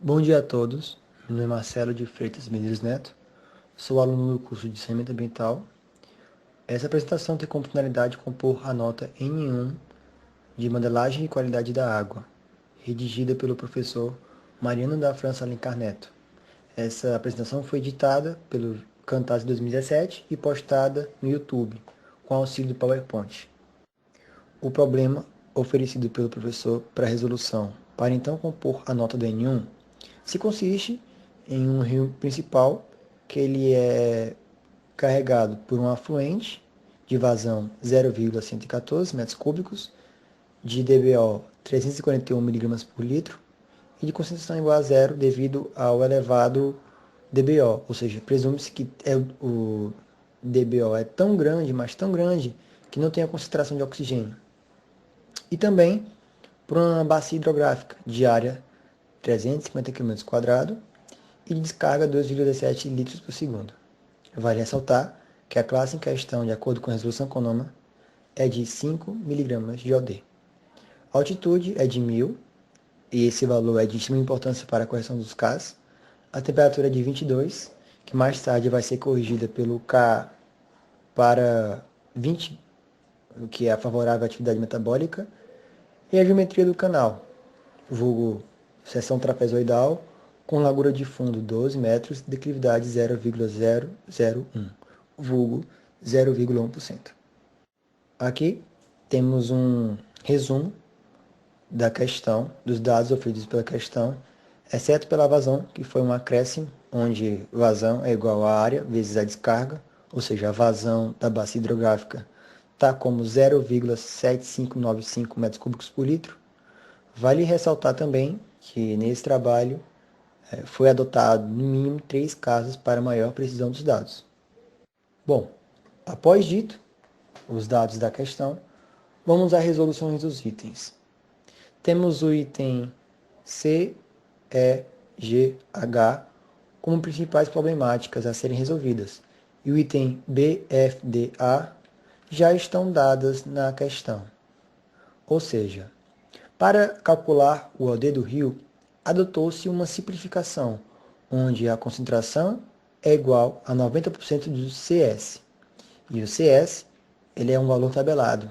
Bom dia a todos, meu nome é Marcelo de Freitas Medeiros Neto, sou aluno do curso de Saneamento Ambiental. Essa apresentação tem como finalidade compor a nota N1 de Modelagem e Qualidade da Água, redigida pelo professor Mariano da França Alencar Neto. Essa apresentação foi editada pelo Camtasia 2017 e postada no YouTube, com auxílio do PowerPoint. O problema oferecido pelo professor para resolução para então compor a nota do N1 se consiste em um rio principal que ele é carregado por um afluente de vazão 0,114 metros cúbicos, de DBO 341 mg por litro e de concentração igual a zero devido ao elevado DBO, ou seja, presume-se que o DBO é tão grande, mas tão grande, que não tem a concentração de oxigênio. E também por uma bacia hidrográfica de área 350 km² e de descarga 2,17 litros por segundo. Vale ressaltar que a classe em questão, de acordo com a resolução CONAMA, é de 5 mg de OD. A altitude é de 1000, e esse valor é de extrema importância para a correção dos Ks. A temperatura é de 22, que mais tarde vai ser corrigida pelo K para 20, o que é favorável à atividade metabólica. E a geometria do canal, vulgo seção trapezoidal, com largura de fundo 12 metros, declividade 0,001, vulgo 0,1%. Aqui temos um resumo da questão, dos dados oferidos pela questão, exceto pela vazão, que foi um acréscimo, onde vazão é igual a área vezes a descarga, ou seja, a vazão da bacia hidrográfica está como 0,7595 metros cúbicos por litro. Vale ressaltar também que nesse trabalho foi adotado no mínimo 3 casos para maior precisão dos dados. Bom, após dito os dados da questão, vamos às resoluções dos itens. Temos o item C, E, G, H como principais problemáticas a serem resolvidas, e o item B, F, D, A já estão dadas na questão. Ou seja, para calcular o OD do rio, adotou-se uma simplificação, onde a concentração é igual a 90% do CS. E o CS ele é um valor tabelado.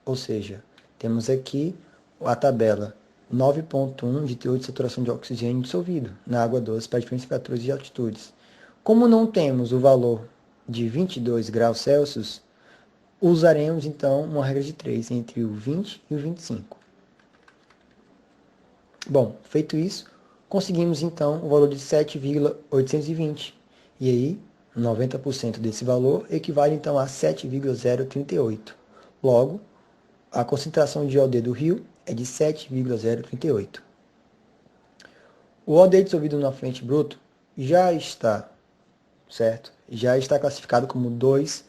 Ou seja, temos aqui a tabela 9,1 de teor de saturação de oxigênio dissolvido na água doce para diferentes temperaturas e altitudes. Como não temos o valor de 22 graus Celsius, usaremos então uma regra de 3 entre o 20 e o 25. Bom, feito isso, conseguimos então o valor de 7,820. E aí, 90% desse valor equivale então a 7,038. Logo, a concentração de OD do rio é de 7,038. O OD dissolvido no afluente bruto já está, certo? Já está classificado como 2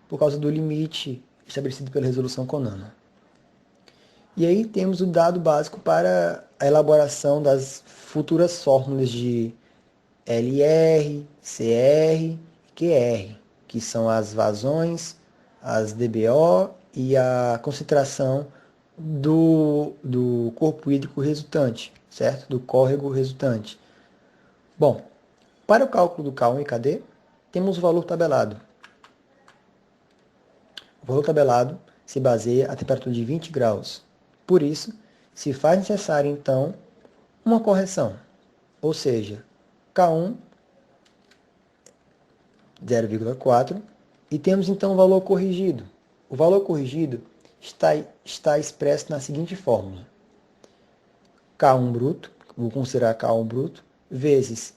por causa do limite estabelecido pela resolução CONAMA. E aí temos o dado básico para a elaboração das futuras fórmulas de LR, CR e QR, que são as vazões, as DBO e a concentração do corpo hídrico resultante, certo? Do córrego resultante. Bom, para o cálculo do K1 e KD, temos o valor tabelado. O valor tabelado se baseia a temperatura de 20 graus. Por isso, se faz necessário, então, uma correção, ou seja, K1 0,4 e temos então o valor corrigido. O valor corrigido está expresso na seguinte fórmula: K1 bruto, vou considerar K1 bruto, vezes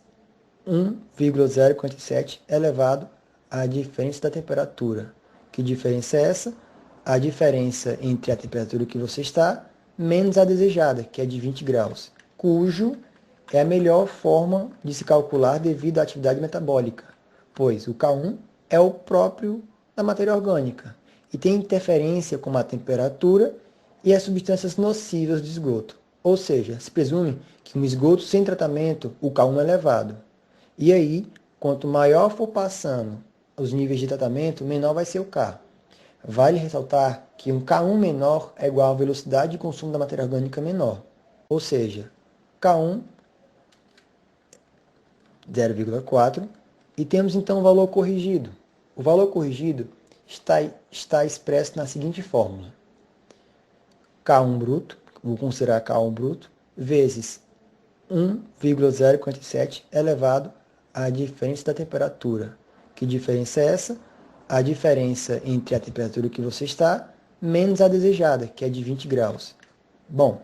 1,047 elevado à diferença da temperatura. Que diferença é essa? A diferença entre a temperatura que você está menos a desejada, que é de 20 graus, cujo é a melhor forma de se calcular devido à atividade metabólica, pois o K1 é o próprio da matéria orgânica e tem interferência com a temperatura e as substâncias nocivas do esgoto. Ou seja, se presume que um esgoto sem tratamento, o K1 é elevado. E aí, quanto maior for passando os níveis de tratamento, menor vai ser o K. Vale ressaltar que um K1 menor é igual à velocidade de consumo da matéria orgânica menor. Ou seja, K1 0,4. E temos então o valor corrigido. O valor corrigido está expresso na seguinte fórmula. K1 bruto, vou considerar K1 bruto, vezes 1,047 elevado à diferença da temperatura. Que diferença é essa? A diferença entre a temperatura que você está menos a desejada, que é de 20 graus. Bom,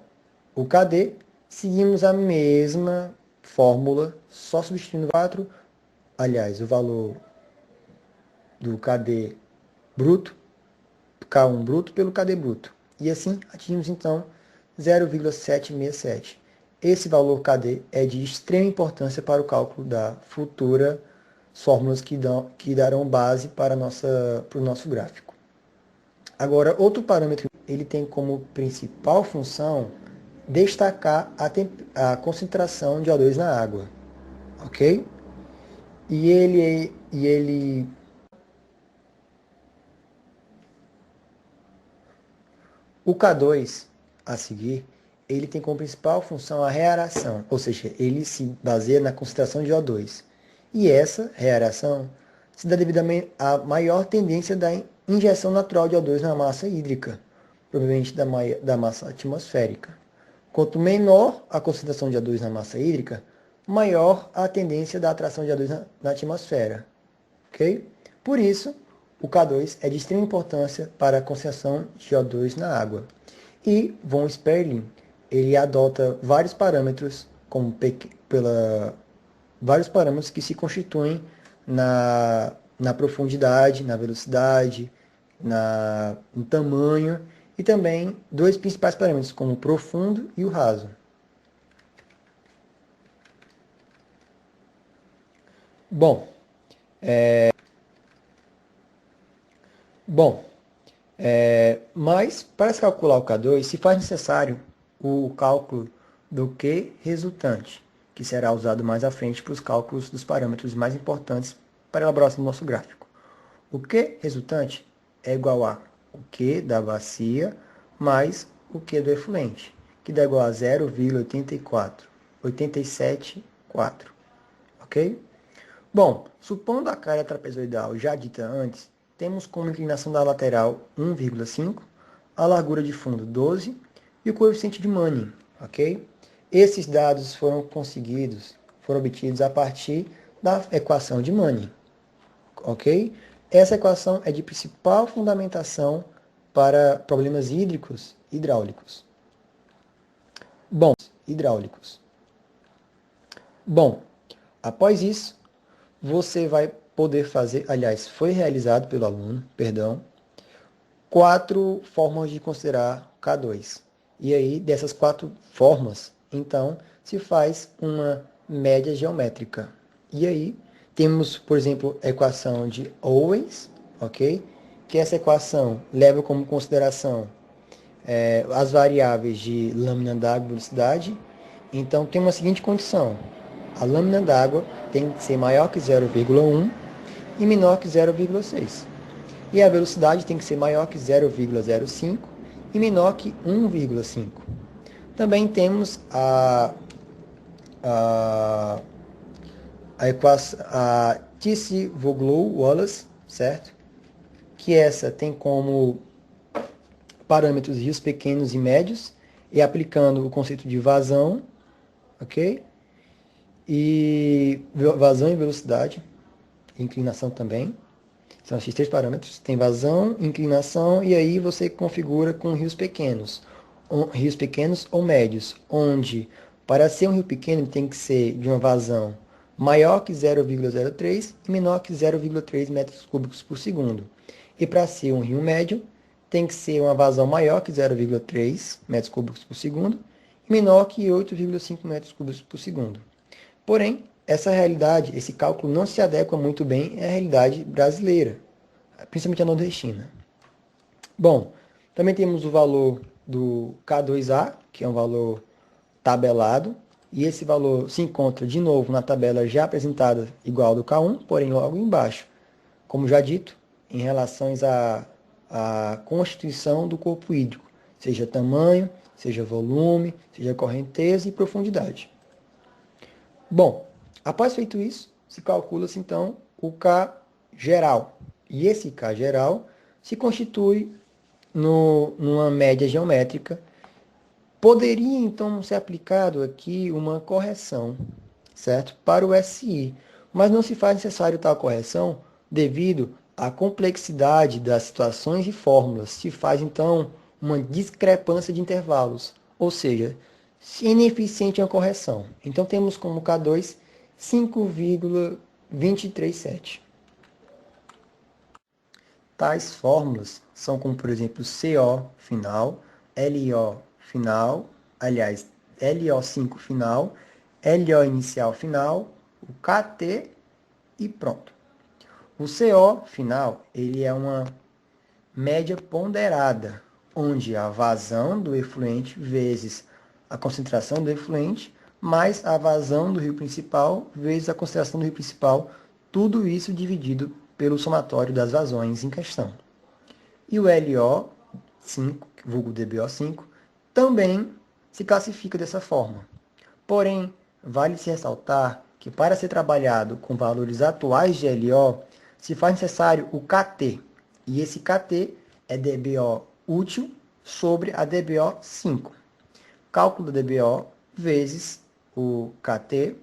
o KD, seguimos a mesma fórmula, só substituindo 4, aliás, o valor do KD bruto, K1 bruto pelo KD bruto. E assim atingimos então 0,767. Esse valor KD é de extrema importância para o cálculo da futura fórmulas que darão base para o nosso gráfico. Agora, outro parâmetro, ele tem como principal função destacar a concentração de O2 na água, ok? O K2, a seguir, ele tem como principal função a reareação, ou seja, ele se baseia na concentração de O2. E essa reareação se dá devido à maior tendência da injeção natural de O2 na massa hídrica, provavelmente da massa atmosférica. Quanto menor a concentração de O2 na massa hídrica, maior a tendência da atração de O2 na atmosfera. Okay? Por isso, o K2 é de extrema importância para a concentração de O2 na água. E von Sperling, ele adota vários parâmetros, vários parâmetros que se constituem na profundidade, na velocidade, no tamanho, e também dois principais parâmetros, como o profundo e o raso. Mas para se calcular o K2, se faz necessário o cálculo do Q resultante, que será usado mais à frente para os cálculos dos parâmetros mais importantes para a elaboração do nosso gráfico. O Q resultante é igual a o Q da bacia mais o Q do efluente, que dá igual a 0,874, ok? Bom, supondo a carga trapezoidal já dita antes, temos como inclinação da lateral 1,5, a largura de fundo 12 e o coeficiente de Manning, ok? Esses dados foram obtidos a partir da equação de Manning, ok? Essa equação é de principal fundamentação para problemas hidráulicos. Bom, após isso, você vai poder fazer, aliás, foi realizado pelo aluno, 4 formas de considerar K2. E aí, dessas 4 formas, então, se faz uma média geométrica. E aí, temos, por exemplo, a equação de Owens, ok? Que essa equação leva como consideração as variáveis de lâmina d'água e velocidade. Então, tem uma seguinte condição. A lâmina d'água tem que ser maior que 0,1 e menor que 0,6. E a velocidade tem que ser maior que 0,05 e menor que 1,5. Também temos a equação Tissot-Vogel-Wallace, certo? Que essa tem como parâmetros rios pequenos e médios, e aplicando o conceito de vazão, ok? E vazão e velocidade, inclinação também. São esses 3 parâmetros. Tem vazão, inclinação, e aí você configura com rios pequenos ou médios, onde para ser um rio pequeno ele tem que ser de uma vazão maior que 0,03 e menor que 0,3 metros cúbicos por segundo. E para ser um rio médio, tem que ser uma vazão maior que 0,3 metros cúbicos por segundo e menor que 8,5 metros cúbicos por segundo. Porém, essa realidade, esse cálculo não se adequa muito bem à realidade brasileira, principalmente a nordestina. Bom, também temos o valor do K2A, que é um valor tabelado, e esse valor se encontra de novo na tabela já apresentada igual ao do K1, porém logo embaixo, como já dito, em relação à constituição do corpo hídrico, seja tamanho, seja volume, seja correnteza e profundidade. Bom, Após feito isso, se calcula-se então o K geral. E esse K geral se constitui numa média geométrica. Poderia então ser aplicado aqui uma correção, certo? Para o SI, mas não se faz necessário tal correção devido à complexidade das situações e fórmulas. Se faz então uma discrepância de intervalos, ou seja, ineficiente a correção. Então temos como K2 5,237. Tais fórmulas são como, por exemplo, CO final, LO final, aliás, LO5 final, LO inicial final, o KT e pronto. O CO final, ele é uma média ponderada, onde a vazão do efluente vezes a concentração do efluente, mais a vazão do rio principal vezes a concentração do rio principal, tudo isso dividido pelo somatório das vazões em questão. E o LO5, vulgo DBO5, também se classifica dessa forma. Porém, vale-se ressaltar que para ser trabalhado com valores atuais de LO, se faz necessário o KT, e esse KT é DBO útil sobre a DBO5. Cálculo da DBO vezes o KT,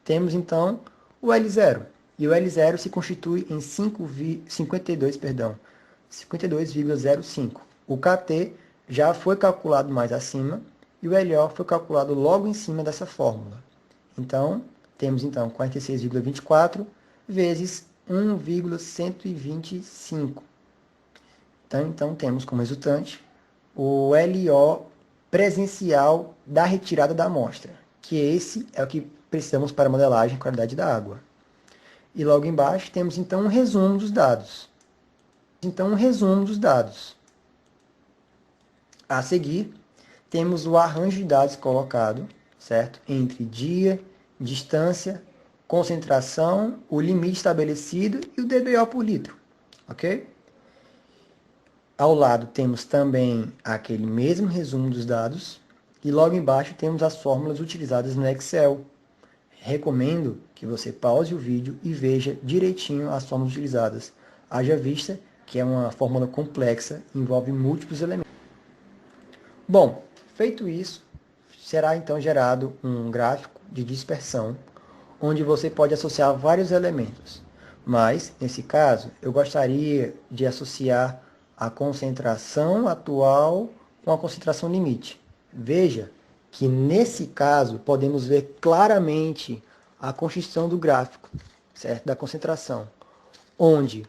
temos então o L0. E o L0 se constitui em 52,05. O KT já foi calculado mais acima e o LO foi calculado logo em cima dessa fórmula. Então, temos então 46,24 vezes 1,125. Então, temos como resultante o LO presencial da retirada da amostra, que esse é o que precisamos para a modelagem de qualidade da água. E logo embaixo temos então um resumo dos dados. A seguir, temos o arranjo de dados colocado, certo? Entre dia, distância, concentração, o limite estabelecido e o DBO por litro, ok? Ao lado temos também aquele mesmo resumo dos dados e logo embaixo temos as fórmulas utilizadas no Excel. Recomendo que você pause o vídeo e veja direitinho as fórmulas utilizadas. Haja vista que é uma fórmula complexa, envolve múltiplos elementos. Bom, feito isso, será então gerado um gráfico de dispersão, onde você pode associar vários elementos. Mas, nesse caso, eu gostaria de associar a concentração atual com a concentração limite. Veja que, nesse caso, podemos ver claramente a constituição do gráfico, certo? Da concentração, onde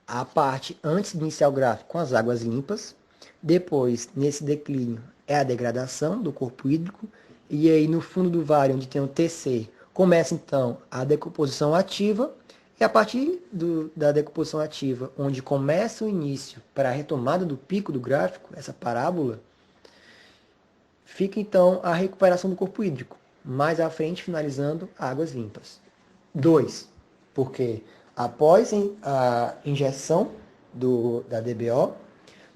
a parte antes de iniciar o gráfico com as águas limpas, depois, nesse declínio, é a degradação do corpo hídrico, e aí no fundo do vale, onde tem o TC, começa então a decomposição ativa, e a partir da decomposição ativa, onde começa o início para a retomada do pico do gráfico, essa parábola, fica então a recuperação do corpo hídrico, mais à frente finalizando águas limpas. 2. Porque após a injeção da DBO,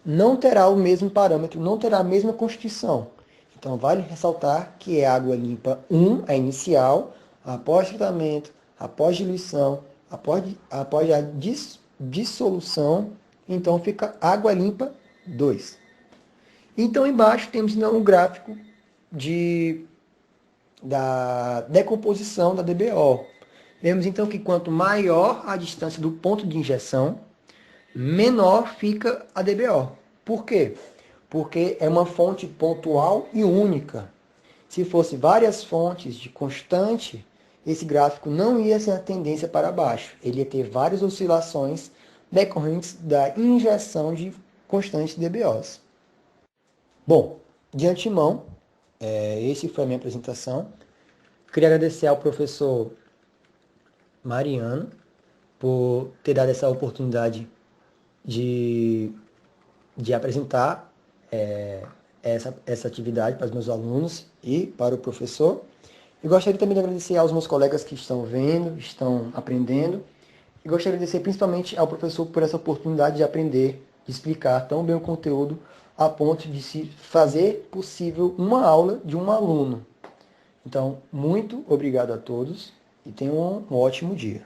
não terá o mesmo parâmetro, não terá a mesma constituição. Então, vale ressaltar que é água limpa 1, a inicial, após tratamento, após diluição, após a dissolução, então fica água limpa 2. Então, embaixo temos então, um gráfico da decomposição da DBO. Vemos então que quanto maior a distância do ponto de injeção, menor fica a DBO. Por quê? Porque é uma fonte pontual e única. Se fosse várias fontes de constante, esse gráfico não ia ser a tendência para baixo. Ele ia ter várias oscilações decorrentes da injeção de constantes DBOs. Bom, de antemão, esse foi a minha apresentação. Queria agradecer ao professor Mariano por ter dado essa oportunidade de apresentar essa atividade para os meus alunos e para o professor. E gostaria também de agradecer aos meus colegas que estão vendo, estão aprendendo. E gostaria de agradecer principalmente ao professor por essa oportunidade de aprender, de explicar tão bem o conteúdo, a ponto de se fazer possível uma aula de um aluno. Então, muito obrigado a todos e tenha um ótimo dia.